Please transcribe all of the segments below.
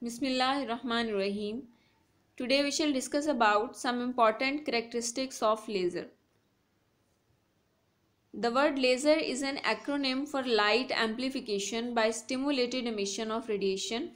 Bismillahirrahmanirrahim. Today we shall discuss about some important characteristics of laser. The word laser is an acronym for light amplification by stimulated emission of radiation.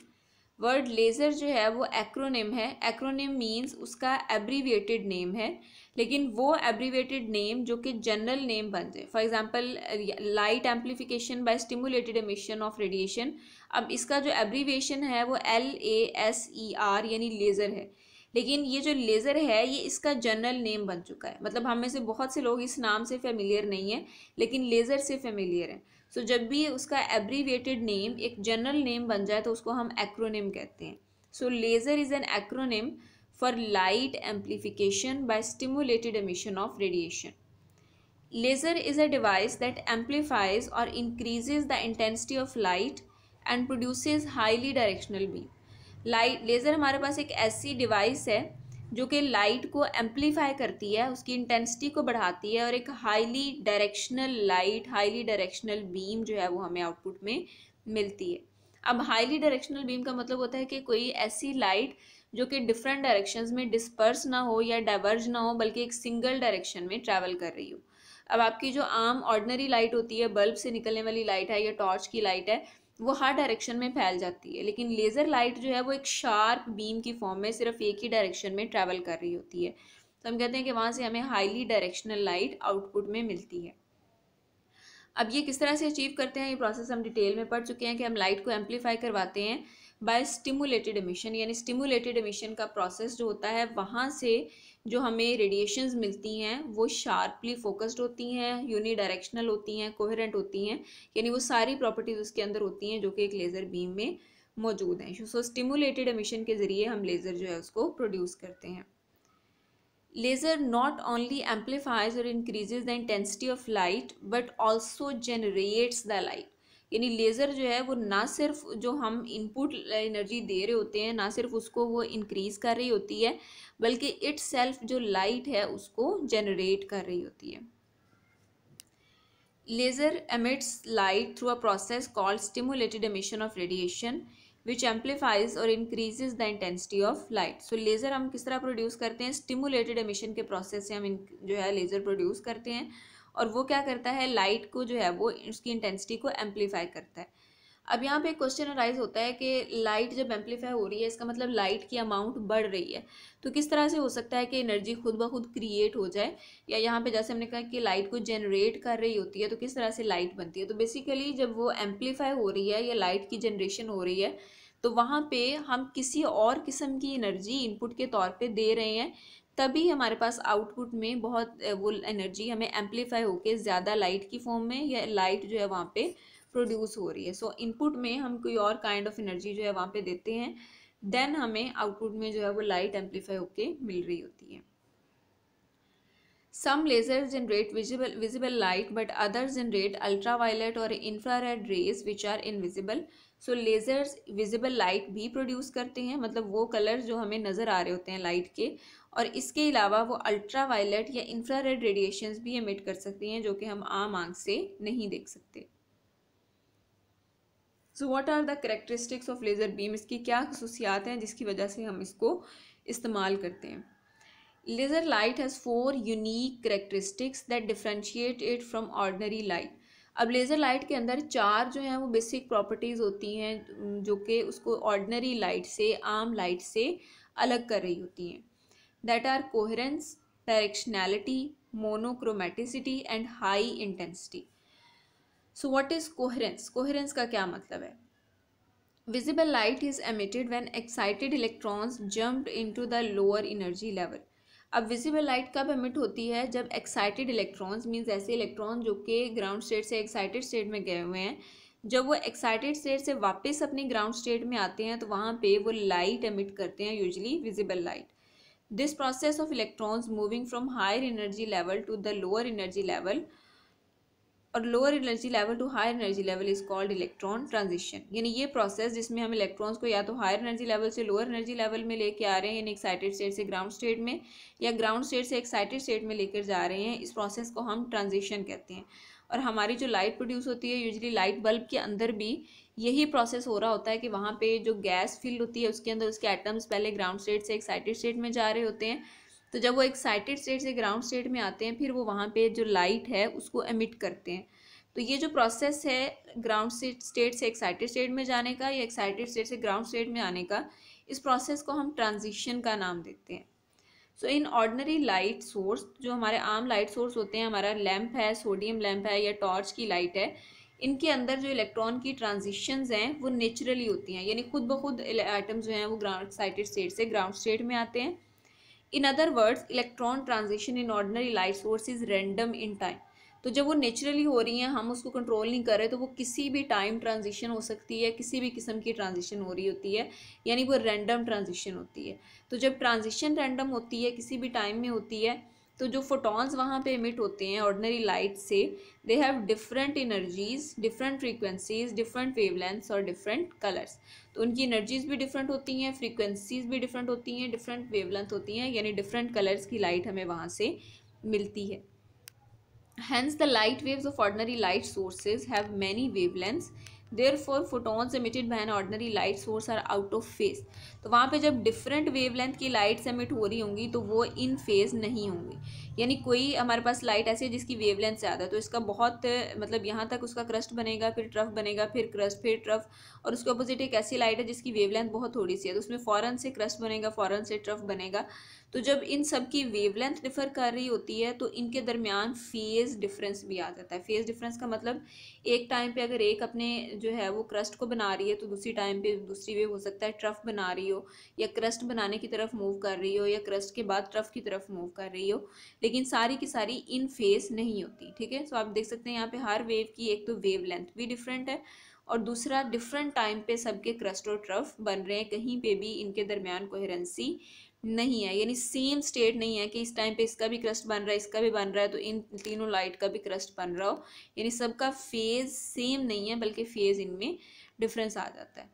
Word laser जो है वो acronym है. Acronym means उसका abbreviated name है, लेकिन वो abbreviated name जो कि जनरल नेम बन जाए. For example light amplification by stimulated emission of radiation. अब इसका जो एब्रीविएशन है वो LASER यानी लेज़र है, लेकिन ये जो लेज़र है ये इसका जनरल नेम बन चुका है. मतलब हम में से बहुत से लोग इस नाम से फेमिलियर नहीं है, लेकिन लेज़र से फेमिलियर है. सो जब भी उसका एब्रीविएटेड नेम एक जनरल नेम बन जाए तो उसको हम एक्रोनिम कहते हैं. So laser is an acronym for light amplification by stimulated emission of radiation. Laser is a device that amplifies or increases the intensity of light and produces highly directional beam. Laser हमारे पास एक ऐसी device है जो कि light को amplify करती है, उसकी इंटेंसिटी को बढ़ाती है और एक हाईली डायरेक्शनल बीम जो है वो हमें आउटपुट में मिलती है. अब हाईली डायरेक्शनल बीम का मतलब होता है कि कोई ऐसी लाइट जो कि डिफरेंट डायरेक्शंस में डिस्पर्स ना हो या डाइवर्ज ना हो, बल्कि एक सिंगल डायरेक्शन में ट्रैवल कर रही हो. अब आपकी जो आम ऑर्डिनरी लाइट होती है, बल्ब से निकलने वाली लाइट है या टॉर्च की लाइट है, वो हर डायरेक्शन में फैल जाती है, लेकिन लेज़र लाइट जो है वो एक शार्प बीम की फॉर्म में सिर्फ एक ही डायरेक्शन में ट्रैवल कर रही होती है. तो हम कहते हैं कि वहाँ से हमें हाईली डायरेक्शनल लाइट आउटपुट में मिलती है. अब ये किस तरह से अचीव करते हैं, ये प्रोसेस हम डिटेल में पढ़ चुके हैं कि हम लाइट को एम्पलीफाई करवाते हैं बाय स्टिमुलेटेड एमिशन. यानी स्टिमुलेटेड एमिशन का प्रोसेस जो होता है, वहाँ से जो हमें रेडिएशंस मिलती हैं वो शार्पली फोकस्ड होती हैं, यूनी डायरेक्शनल होती हैं, कोहेरेंट होती हैं, यानी वो सारी प्रॉपर्टीज उसके अंदर होती हैं जो कि एक लेज़र बीम में मौजूद हैं. सो स्टिमुलेटेड एमिशन के ज़रिए हम लेज़र जो है उसको प्रोड्यूस करते हैं. Laser not only amplifies or increases the intensity of light but also generates the light. यानी लेज़र जो है वो ना सिर्फ जो हम इनपुट एनर्जी दे रहे होते हैं ना सिर्फ उसको वो इंक्रीज़ कर रही होती है, बल्कि इट सेल्फ जो लाइट है उसको जनरेट कर रही होती है. Laser emits light through a process called stimulated emission of radiation which amplifies और increases the intensity of light. So laser हम किस तरह प्रोड्यूस करते हैं, स्टिमुलेटेड एमिशन के प्रोसेस से हम जो है लेज़र प्रोड्यूस करते हैं, और वो क्या करता है, लाइट को जो है वो उसकी इंटेंसिटी को एम्पलीफाई करता है. अब यहाँ पे एक क्वेश्चन अराइज होता है कि लाइट जब एम्पलीफाई हो रही है इसका मतलब लाइट की अमाउंट बढ़ रही है, तो किस तरह से हो सकता है कि एनर्जी खुद ब खुद क्रिएट हो जाए, या यहाँ पे जैसे हमने कहा कि लाइट को जनरेट कर रही होती है तो किस तरह से लाइट बनती है. तो बेसिकली जब वो एम्पलीफाई हो रही है या लाइट की जनरेशन हो रही है तो वहाँ पे हम किसी और किस्म की एनर्जी इनपुट के तौर पे दे रहे हैं, तभी हमारे पास आउटपुट में बहुत वो एनर्जी हमें एम्पलीफाई होके ज़्यादा लाइट की फॉर्म में या लाइट जो है वहाँ पे प्रोड्यूस हो रही है. सो इनपुट में हम कोई और काइंड ऑफ एनर्जी जो है वहाँ पे देते हैं, देन हमें आउटपुट में जो है वो लाइट एम्पलीफाई होके मिल रही होती है. Some lasers generate visible light, but others generate ultraviolet or infrared rays which are invisible. So lasers visible light भी प्रोड्यूस करते हैं, मतलब वो कलर्स जो हमें नज़र आ रहे होते हैं लाइट के, और इसके अलावा वो अल्ट्रावायलेट या इंफ्रारेड रेडिएशंस भी एमिट कर सकती हैं जो कि हम आम आंख से नहीं देख सकते. So what are the characteristics of laser beam, इसकी क्या खसूसियात हैं जिसकी वजह से हम इसको इस्तेमाल करते हैं. Laser light has 4 unique characteristics that differentiate it from ordinary light. अब लेज़र लाइट के अंदर 4 जो हैं वो बेसिक प्रॉपर्टीज़ होती हैं जो कि उसको ऑर्डिनरी लाइट से, आम लाइट से अलग कर रही होती हैं. That are coherence, directionality, monochromaticity and high intensity. So what is coherence, coherence का क्या मतलब है. Visible light is emitted when excited electrons jumped into the lower energy level. अब विजिबल लाइट कब एमिट होती है, जब एक्साइटेड इलेक्ट्रॉन्स मीन्स ऐसे इलेक्ट्रॉन जो कि ग्राउंड स्टेट से एक्साइटेड स्टेट में गए हुए हैं, जब वो एक्साइटेड स्टेट से वापस अपनी ग्राउंड स्टेट में आते हैं तो वहाँ पे वो लाइट एमिट करते हैं, usually visible light. This process of electrons moving from higher energy level to the lower energy level और lower energy level to higher energy level is called electron transition. यानी ये प्रोसेस जिसमें हम electrons को या तो हायर एनर्जी लेवल से lower energy level में लेके आ रहे हैं, यानी एक्साइटेड स्टेट से ग्राउंड स्टेट में, या ग्राउंड स्टेट से एक्साइटेड स्टेट में लेकर जा रहे हैं, इस प्रोसेस को हम ट्रांजिशन कहते हैं. और हमारी जो लाइट प्रोड्यूस होती है यूजली लाइट बल्ब के अंदर भी यही प्रोसेस हो रहा होता है कि वहाँ पे जो गैस फिल होती है उसके अंदर उसके एटम्स पहले ग्राउंड स्टेट से एक्साइटेड स्टेट में जा रहे होते हैं। तो जब वो एक्साइटेड स्टेट से ग्राउंड स्टेट में आते हैं फिर वो वहाँ पे जो लाइट है उसको एमिट करते हैं। तो ये जो प्रोसेस है ग्राउंड स्टेट से एक्साइटेड स्टेट में जाने का या एक्साइटेड स्टेट से ग्राउंड स्टेट में आने का, इस प्रोसेस को हम ट्रांजिशन का नाम देते हैं। सो इन ऑर्डिनरी लाइट सोर्स, जो हमारे आम लाइट सोर्स होते हैं, हमारा लैंप है, सोडियम लैंप है या टॉर्च की लाइट है, इनके अंदर जो इलेक्ट्रॉन की ट्रांजिशंस हैं वो नेचुरली होती हैं, यानी खुद ब खुद एटम्स जो हैं वो ग्राउंड एक्साइटेड स्टेट से ग्राउंड स्टेट में आते हैं। In other words, electron transition in ordinary light source is random in time. तो जब वो नेचुरली हो रही हैं, हम उसको कंट्रोल नहीं कर रहे, तो वो किसी भी टाइम ट्रांजिशन हो सकती है, किसी भी किस्म की ट्रांजिशन हो रही होती है, यानी वो रैंडम ट्रांजिशन होती है। तो जब ट्रांजिशन रैंडम होती है, किसी भी टाइम में होती है, तो जो फोटॉन्स वहाँ पे एमिट होते हैं ऑर्डिनरी लाइट से, they have different energies, different frequencies, different wavelengths और डिफरेंट कलर्स। तो उनकी एनर्जीज भी डिफरेंट होती हैं, फ्रीक्वेंसीज भी डिफरेंट होती हैं, डिफरेंट वेवलेंथ होती हैं, यानी डिफरेंट कलर्स की लाइट हमें वहाँ से मिलती है। Hence, the light waves of ordinary light sources have many wavelengths. Therefore, photons emitted by an ordinary light source are out of phase. तो वहाँ पे जब डिफरेंट वेवलेंथ की लाइट्स एमिट हो रही होंगी तो वो इन फेज नहीं होंगी। यानी कोई हमारे पास लाइट ऐसी है जिसकी वेवलेंथ ज़्यादा, तो इसका बहुत मतलब यहाँ तक उसका क्रस्ट बनेगा, फिर ट्रफ बनेगा, फिर क्रस्ट, फिर ट्रफ। और उसके अपोजिट एक ऐसी लाइट है जिसकी वेवलेंथ बहुत थोड़ी सी है, तो उसमें फ़ौरन से क्रस्ट बनेगा, फ़ौरन से ट्रफ बनेगा। तो जब इन सब की वेवलेंथ डिफर कर रही होती है तो इनके दरमियान फेज़ डिफरेंस भी आ जाता है। फेज़ डिफरेंस का मतलब एक टाइम पे अगर एक अपने जो है वो क्रस्ट को बना रही है तो दूसरी टाइम पे दूसरी वेव हो सकता है ट्रफ बना रही हो, या क्रस्ट बनाने की तरफ मूव कर रही हो, या क्रस्ट के बाद ट्रफ की तरफ मूव कर रही हो, लेकिन सारी की सारी इन फेज नहीं होती। ठीक है, सो आप देख सकते हैं यहाँ पे हर वेव की एक तो वेव लेंथ भी डिफरेंट है और दूसरा डिफरेंट टाइम पे सबके क्रस्ट और ट्रफ बन रहे हैं, कहीं पे भी इनके दरमियान कोहेरेंसी नहीं है, यानी सेम स्टेट नहीं है कि इस टाइम पे इसका भी क्रस्ट बन रहा है, इसका भी बन रहा है, तो इन तीनों लाइट का भी क्रस्ट बन रहा हो, यानी सबका फेज सेम नहीं है बल्कि फेज इनमें डिफरेंस आ जाता है।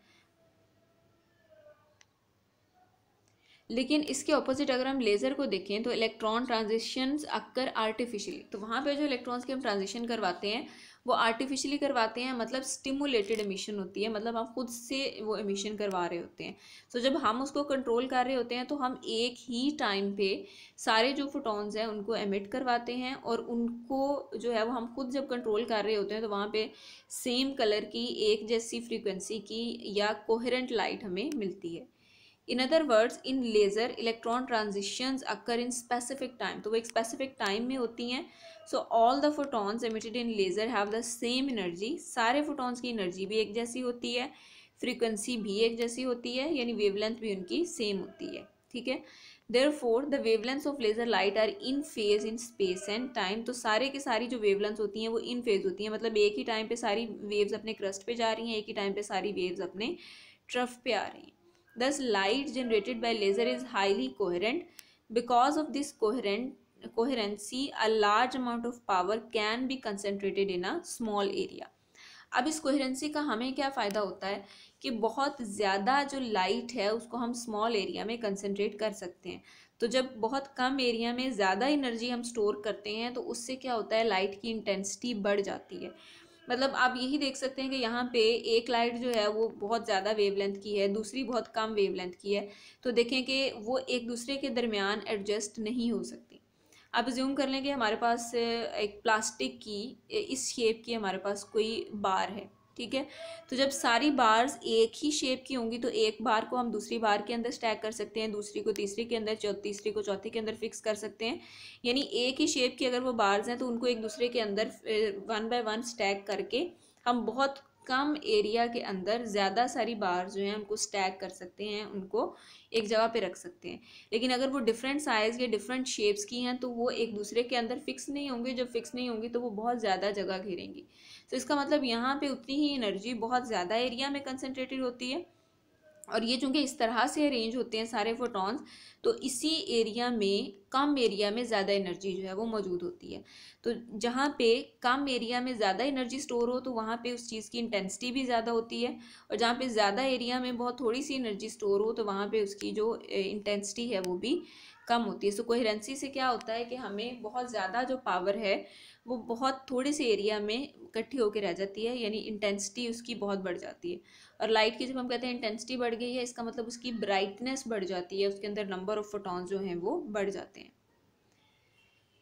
लेकिन इसके ऑपोजिट अगर हम लेज़र को देखें तो इलेक्ट्रॉन ट्रांजिशंस अक्कर आर्टिफिशियली, तो वहाँ पे जो इलेक्ट्रॉन्स के हम ट्रांजिशन करवाते हैं वो आर्टिफिशियली करवाते हैं, मतलब स्टिमुलेटेड एमिशन होती है, मतलब हम खुद से वो एमिशन करवा रहे होते हैं। तो जब हम उसको कंट्रोल कर रहे होते हैं तो हम एक ही टाइम पे सारे जो फोटॉन्स हैं उनको एमिट करवाते हैं, और उनको जो है वो हम खुद जब कंट्रोल कर रहे होते हैं तो वहाँ पे सेम कलर की एक जैसी फ्रीक्वेंसी की या कोहेरेंट लाइट हमें मिलती है। In other words, in laser electron transitions occur in specific time, तो वो एक स्पेसिफिक टाइम में होती हैं। So all the photons emitted in laser have the same energy, सारे फोटॉन्स की एनर्जी भी एक जैसी होती है, फ्रीक्वेंसी भी एक जैसी होती है, यानी वेवलेंथ भी उनकी सेम होती है। ठीक है, therefore the wavelengths of laser light are in phase in space and time, तो सारे की सारी जो वेवलेंथ्स होती हैं वो इन फेज होती हैं, मतलब एक ही टाइम पे सारी वेव्स अपने क्रस्ट पे जा रही हैं, एक ही टाइम पे सारी वेव्स अपने ट्रफ पे आ रही हैं। Thus, light generated by laser is highly coherent. Because of this coherency, a large amount of power can be concentrated in a small area. अब इस कोहेरेंसी का हमें क्या फ़ायदा होता है कि बहुत ज़्यादा जो लाइट है उसको हम स्मॉल एरिया में कंसनट्रेट कर सकते हैं। तो जब बहुत कम एरिया में ज़्यादा एनर्जी हम स्टोर करते हैं तो उससे क्या होता है, लाइट की इंटेंसिटी बढ़ जाती है। मतलब आप यही देख सकते हैं कि यहाँ पे एक लाइट जो है वो बहुत ज़्यादा वेवलेंथ की है, दूसरी बहुत कम वेवलेंथ की है, तो देखें कि वो एक दूसरे के दरमियान एडजस्ट नहीं हो सकती। आप ज्यूम कर लें कि हमारे पास एक प्लास्टिक की इस शेप की हमारे पास कोई बार है, ठीक है, तो जब सारी बार्स एक ही शेप की होंगी तो एक बार को हम दूसरी बार के अंदर स्टैक कर सकते हैं, दूसरी को तीसरी के अंदर, तीसरी को चौथी के अंदर फिक्स कर सकते हैं। यानी एक ही शेप की अगर वो बार्स हैं तो उनको एक दूसरे के अंदर 1 बाय 1 स्टैक करके हम बहुत कम एरिया के अंदर ज़्यादा सारी बार जो हैं उनको स्टैक कर सकते हैं, उनको एक जगह पे रख सकते हैं। लेकिन अगर वो डिफरेंट साइज़ या डिफरेंट शेप्स की हैं तो वो एक दूसरे के अंदर फिक्स नहीं होंगे, जब फिक्स नहीं होंगी तो वो बहुत ज़्यादा जगह घेरेंगी। तो इसका मतलब यहाँ पे उतनी ही एनर्जी बहुत ज़्यादा एरिया में कंसनट्रेटेड होती है, और ये चूँकि इस तरह से अरेंज होते हैं सारे फोटॉन्स, तो इसी एरिया में कम एरिया में ज़्यादा एनर्जी जो है वो मौजूद होती है। तो जहाँ पे कम एरिया में ज़्यादा एनर्जी स्टोर हो तो वहाँ पे उस चीज़ की इंटेंसिटी भी ज़्यादा होती है, और जहाँ पे ज़्यादा एरिया में बहुत थोड़ी सी एनर्जी स्टोर हो तो वहाँ पे उसकी जो इंटेंसिटी है वो भी कम होती है। सो कोहेरेंसी से क्या होता है कि हमें बहुत ज़्यादा जो पावर है वो बहुत थोड़े से एरिया में इकट्ठी होकर रह जाती है, यानी इंटेंसिटी उसकी बहुत बढ़ जाती है। और लाइट की जब हम कहते हैं इंटेंसिटी बढ़ गई है, इसका मतलब उसकी ब्राइटनेस बढ़ जाती है, उसके अंदर नंबर ऑफ फोटॉन्स जो हैं वो बढ़ जाते हैं।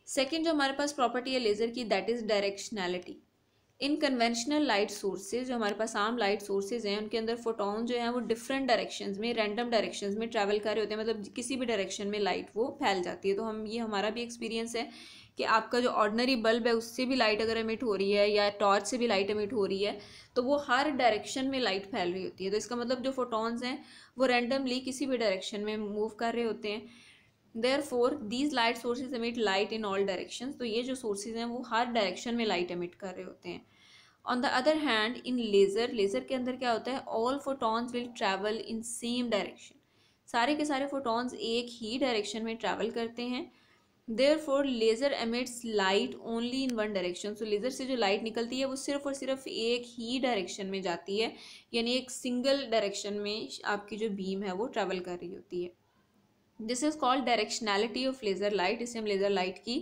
सेकेंड जो हमारे पास प्रॉपर्टी है लेज़र की, that is directionality. In conventional light sources, जो हमारे पास आम लाइट सोर्सेज हैं, उनके अंदर फोटॉन जो है वो डिफरेंट डायरेक्शंस में, रैंडम डायरेक्शंस में ट्रैवल कर रहे होते हैं, मतलब किसी भी डायरेक्शन में लाइट वो फैल जाती है। तो हम ये हमारा भी एक्सपीरियंस है कि आपका जो ऑर्डिनरी बल्ब है उससे भी लाइट अगर एमिट हो रही है या टॉर्च से भी लाइट एमिट हो रही है तो वो हर डायरेक्शन में लाइट फैल रही होती है। तो इसका मतलब जो फोटॉन्स हैं वो रैंडमली किसी भी डायरेक्शन में मूव कर रहे होते हैं। Therefore, these light sources emit light in all directions. तो ये जो सोर्सेज हैं वो हर डायरेक्शन में लाइट एमिट कर रहे होते हैं। On the other hand in laser, laser के अंदर क्या होता है, all photons will travel in same direction. सारे के सारे फोटॉन्स एक ही डायरेक्शन में ट्रैवल करते हैं। Therefore laser emits light only in one direction. So laser से जो लाइट निकलती है वो सिर्फ और सिर्फ एक ही डायरेक्शन में जाती है, यानी एक सिंगल डायरेक्शन में आपकी जो बीम है वो ट्रैवल कर रही होती है। This is called directionality of laser light. इसे हम लेज़र लाइट की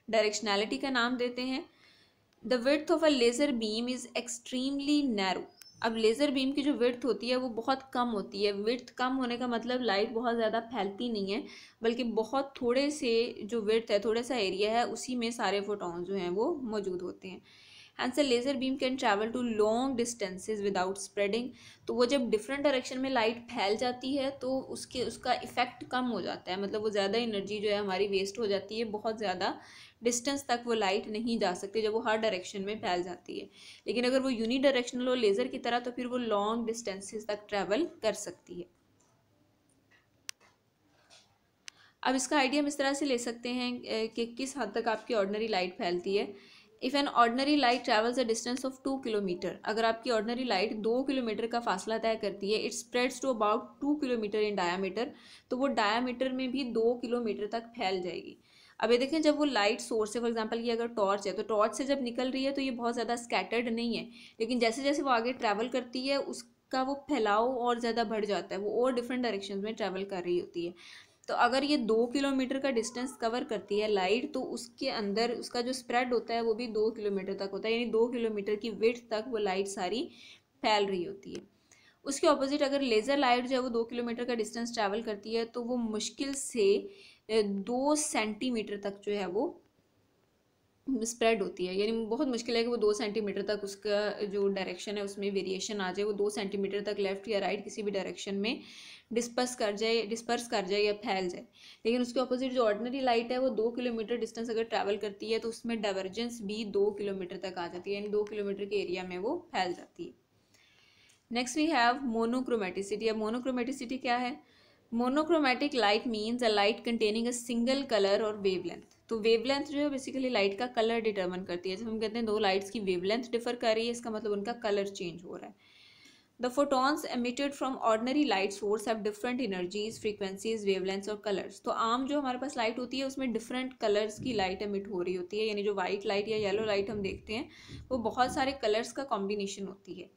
डायरेक्शनैलिटी का नाम देते हैं। The width of a laser beam is extremely narrow. अब लेज़र बीम की जो विड्थ होती है वो बहुत कम होती है। विड्थ कम होने का मतलब लाइट बहुत ज़्यादा फैलती नहीं है, बल्कि बहुत थोड़े से जो विड्थ है, थोड़ा सा एरिया है, उसी में सारे फोटॉन जो हैं वो मौजूद होते हैं। And so laser beam can travel to long distances without spreading. तो वो जब डिफरेंट डायरेक्शन में लाइट फैल जाती है तो उसका इफेक्ट कम हो जाता है, मतलब वो ज़्यादा एनर्जी जो है हमारी वेस्ट हो जाती है, बहुत ज़्यादा डिस्टेंस तक वो लाइट नहीं जा सकती जब वो हर डायरेक्शन में फैल जाती है। लेकिन अगर वो यूनी डायरेक्शनल हो लेज़र की तरह तो फिर वो लॉन्ग डिस्टेंसेज तक ट्रैवल कर सकती है। अब इसका आइडिया हम इस तरह से ले सकते हैं कि किस हद तक आपकी ऑर्डिनरी लाइट फैलती है। If an ordinary light travels a distance of 2 kilometre, अगर आपकी ऑर्डिनरी लाइट 2 किलोमीटर का फासला तय करती है, it spreads to about 2 kilometre in diameter, तो वो डायामीटर में भी 2 किलोमीटर तक फैल जाएगी। अब ये देखें, जब वो लाइट सोर्स है, फॉर एग्जांपल ये अगर टॉर्च है तो टॉर्च से जब निकल रही है तो ये बहुत ज़्यादा स्कैटर्ड नहीं है, लेकिन जैसे जैसे वो आगे ट्रैवल करती है उसका वो फैलाव और ज़्यादा बढ़ जाता है, वो और डिफरेंट डायरेक्शन में ट्रैवल कर रही होती है। तो अगर ये 2 किलोमीटर का डिस्टेंस कवर करती है लाइट, तो उसके अंदर उसका जो स्प्रेड होता है वो भी 2 किलोमीटर तक होता है, यानी 2 किलोमीटर की विड्थ तक वो लाइट सारी फैल रही होती है। उसके ऑपोजिट अगर लेज़र लाइट जो है वो 2 किलोमीटर का डिस्टेंस ट्रैवल करती है तो वो मुश्किल से 2 सेंटीमीटर तक जो है वो स्प्रेड होती है, यानी बहुत मुश्किल है कि वो 2 सेंटीमीटर तक उसका जो डायरेक्शन है उसमें वेरिएशन आ जाए, वो 2 सेंटीमीटर तक लेफ्ट या राइट किसी भी डायरेक्शन में डिस्पर्स कर जाए या फैल जाए। लेकिन उसके ऑपोजिट जो ऑर्डिनरी लाइट है वो 2 किलोमीटर डिस्टेंस अगर ट्रैवल करती है तो उसमें डाइवर्जेंस भी 2 किलोमीटर तक आ जाती है, यानी 2 किलोमीटर के एरिया में वो फैल जाती है। Next we have monochromaticity. अब मोनोक्रोमेटिसिटी क्या है? Monochromatic light means a light containing a single colour और वेवलेंथ। तो वेवलेंथ जो है बेसिकली लाइट का कलर डिटरमिन करती है। जब हम कहते हैं दो लाइट्स की वेवलेंथ डिफर कर रही है, इसका मतलब उनका कलर चेंज हो रहा है। The photons emitted from ordinary light source have different energies, frequencies, wavelengths और कलर्स। तो आम जो हमारे पास लाइट होती है उसमें डिफरेंट कलर्स की लाइट एमिट हो रही होती है, यानी जो वाइट लाइट या येलो लाइट हम देखते हैं वो बहुत सारे कलर्स का कॉम्बिनेशन होती है।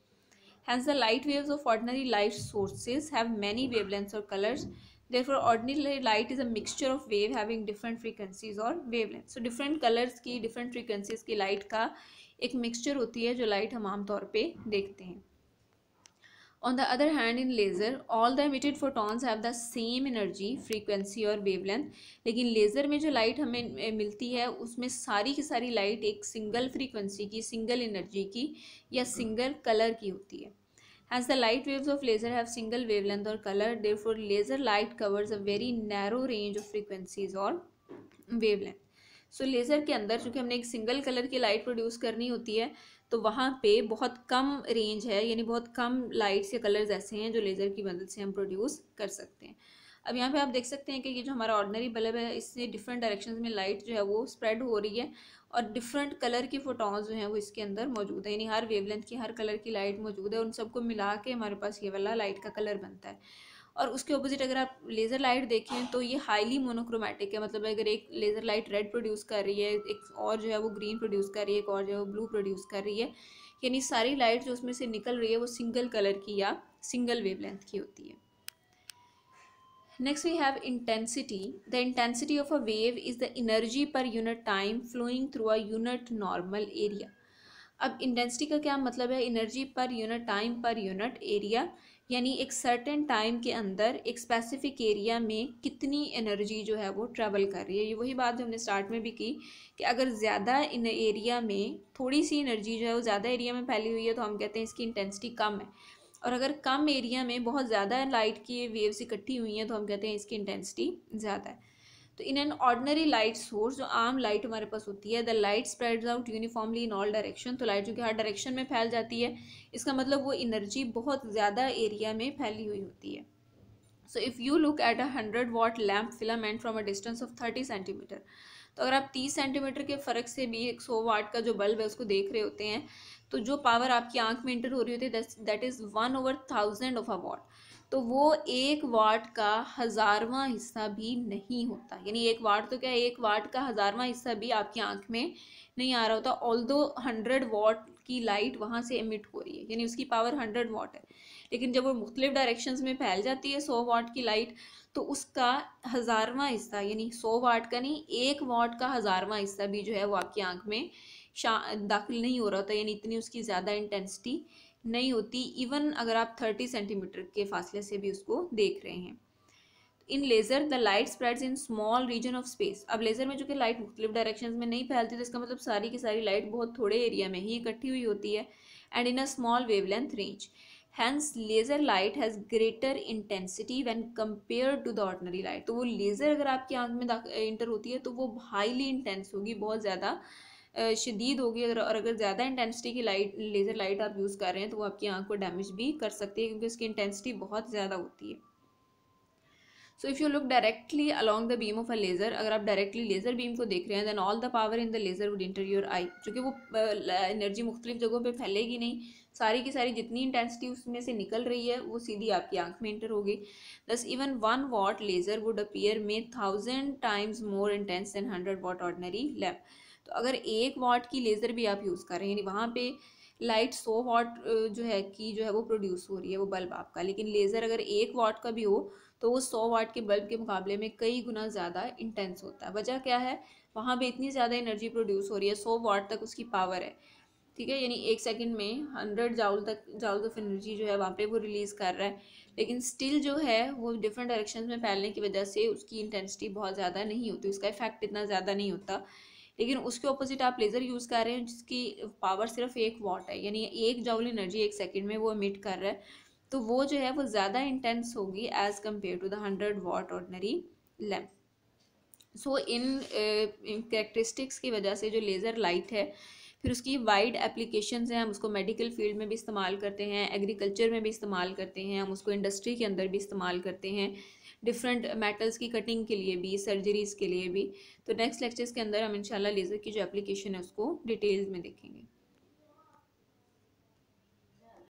Hence, the light waves of ordinary light sources have many wavelengths or colors. Therefore, ordinary light is a mixture of wave having different frequencies or wavelengths. So, different colors की different frequencies की light का एक mixture होती है जो light हम आम तौर पे देखते हैं। On the other hand, in laser, all the emitted photons have the same energy, frequency और wavelength. लेकिन लेज़र में जो लाइट हमें मिलती है उसमें सारी की सारी लाइट एक सिंगल फ्रीक्वेंसी की, सिंगल एनर्जी की या सिंगल कलर की होती है। As the light waves of laser have single wavelength or color, therefore laser light covers a very narrow range of frequencies or wavelength. So laser के अंदर चूँकि हमने एक सिंगल कलर की लाइट प्रोड्यूस करनी होती है तो वहाँ पे बहुत कम रेंज है, यानी बहुत कम लाइट्स या कलर्स ऐसे हैं जो लेज़र की मदद से हम प्रोड्यूस कर सकते हैं। अब यहाँ पे आप देख सकते हैं कि ये जो हमारा ऑर्डिनरी बल्ब है इससे डिफरेंट डायरेक्शंस में लाइट जो है वो स्प्रेड हो रही है और डिफरेंट कलर की फोटॉन्स जो हैं वो इसके अंदर मौजूद है, यानी हर वेवलेंथ की, हर कलर की लाइट मौजूद है। उन सबको मिला के हमारे पास ये वाला लाइट का कलर बनता है। और उसके ऑपोजिट अगर आप लेज़र लाइट देखें तो ये हाईली मोनोक्रोमेटिक है, मतलब अगर एक लेज़र लाइट रेड प्रोड्यूस कर रही है, एक और जो है वो ग्रीन प्रोड्यूस कर रही है, एक और जो है वो ब्लू प्रोड्यूस कर रही है, यानी सारी लाइट जो उसमें से निकल रही है वो सिंगल कलर की या सिंगल वेवलेंथ की होती है। Next we have intensity. The intensity of a wave is the energy per unit time flowing through a unit normal area. अब इंटेंसिटी का क्या मतलब है? Energy per unit time per unit area, यानी एक सर्टेन टाइम के अंदर एक स्पेसिफिक एरिया में कितनी एनर्जी जो है वो ट्रैवल कर रही है। ये वही बात जो हमने स्टार्ट में भी की कि अगर ज़्यादा इन एरिया में थोड़ी सी एनर्जी जो है वो ज़्यादा एरिया में फैली हुई है तो हम कहते हैं इसकी इंटेंसिटी कम है, और अगर कम एरिया में बहुत ज़्यादा लाइट की वेव्स इकट्ठी हुई हैं तो हम कहते हैं इसकी इंटेंसिटी ज़्यादा है। तो in an ordinary light source, जो आम लाइट हमारे पास होती है, the light spreads out uniformly in all direction, तो लाइट जो कि हर डायरेक्शन में फैल जाती है, इसका मतलब वो एनर्जी बहुत ज़्यादा एरिया में फैली हुई होती है। So if you look at 100 watt lamp filament from a distance of 30 centimetre, तो अगर आप 30 सेंटीमीटर के फ़र्क से भी एक 100 वाट का जो बल्ब है उसको देख रहे होते हैं, तो जो पावर आपकी आंख में इंटर हो रही होती है दैट इज़ 1/1000 ऑफ अ वाट। तो वो 1 वाट का 1000वां हिस्सा भी नहीं होता, यानी 1 वाट तो क्या है, 1 वाट का 1000वां हिस्सा भी आपकी आंख में नहीं आ रहा होता, ऑल्दो 100 वाट की लाइट वहाँ से एमिट हो रही है, यानी उसकी पावर 100 वाट है। लेकिन जब वो मुख्तलिफ डायरेक्शंस में फैल जाती है 100 वाट की लाइट, तो उसका 1000वां हिस्सा, यानी 100 वाट का नहीं, 1 वाट का 1000वां हिस्सा भी जो है वो आपकी आंख में दाखिल नहीं हो रहा होता, यानी इतनी उसकी ज़्यादा इंटेंसिटी नहीं होती, इवन अगर आप 30 सेंटीमीटर के फासले से भी उसको देख रहे हैं। In laser the light spreads in small region of space. अब लेज़र में जो कि लाइट मुख्तलिफ डायरेक्शंस में नहीं फैलती, तो इसका मतलब सारी की सारी लाइट बहुत थोड़े एरिया में ही इकट्ठी हुई होती है, and in a small wavelength range. Hence laser light has greater intensity when compare to the ordinary light. तो वो लेज़र अगर आपकी आंख में इंटर होती है तो वो हाईली इंटेंस होगी, बहुत ज़्यादा शदीद होगी, और अगर ज़्यादा इंटेंसिटी की लाइट लेज़र लाइट आप यूज़ कर रहे हैं तो वो आपकी आंख को डैमेज भी कर सकती है, क्योंकि उसकी इंटेंसिटी बहुत ज़्यादा होती है। So if you look directly along the beam of a laser, अगर आप डायरेक्टली लेज़र बीम को देख रहे हैं, then all the power in the laser would enter your eye, क्योंकि वो एनर्जी मुख्तलिफ जगहों पे फैलेगी नहीं, सारी की सारी जितनी इंटेंसिटी उसमें से निकल रही है वो सीधी आपकी आंख में इंटर होगी। Thus even 1 watt laser would appear में 1000 times more intense than 100 watt ordinary lamp. तो अगर 1 वाट की लेज़र भी आप यूज़ कर रहे हैं, यानी वहाँ पे लाइट 100 वाट जो है वो प्रोड्यूस हो रही है वो बल्ब आपका, लेकिन लेज़र अगर 1 वाट का भी हो तो वो 100 वाट के बल्ब के मुकाबले में कई गुना ज़्यादा इंटेंस होता है। वजह क्या है, वहाँ पे इतनी ज़्यादा एनर्जी प्रोड्यूस हो रही है, 100 वाट तक उसकी पावर है, ठीक है, यानी 1 सेकंड में 100 जाउल ऑफ एनर्जी जो है वहाँ पे वो रिलीज़ कर रहा है, लेकिन स्टिल जो है वो डिफरेंट डायरेक्शन में फैलने की वजह से उसकी इंटेंसिटी बहुत ज़्यादा नहीं होती, उसका इफेक्ट इतना ज़्यादा नहीं होता। लेकिन उसके ऑपोजिट आप लेज़र यूज़ कर रहे हैं जिसकी पावर सिर्फ 1 वाट है, यानी 1 जाउल एनर्जी 1 सेकंड में वो एमिट कर रहा है, तो वो जो है वो ज़्यादा इंटेंस होगी as compare to the 100 watt ordinary lamp. So इन कैरेक्टरिस्टिक्स की वजह से जो लेज़र लाइट है, फिर उसकी वाइड एप्लीकेशंस हैं, हम उसको मेडिकल फील्ड में भी इस्तेमाल करते हैं, एग्रीकल्चर में भी इस्तेमाल करते हैं, हम उसको इंडस्ट्री के अंदर भी इस्तेमाल करते हैं, डिफरेंट मेटल्स की कटिंग के लिए भी, सर्जरीज़ के लिए भी। तो नेक्स्ट लेक्चर्स के अंदर हम इंशाल्लाह लेज़र की जो एप्लीकेशन है उसको डिटेल्स में देखेंगे।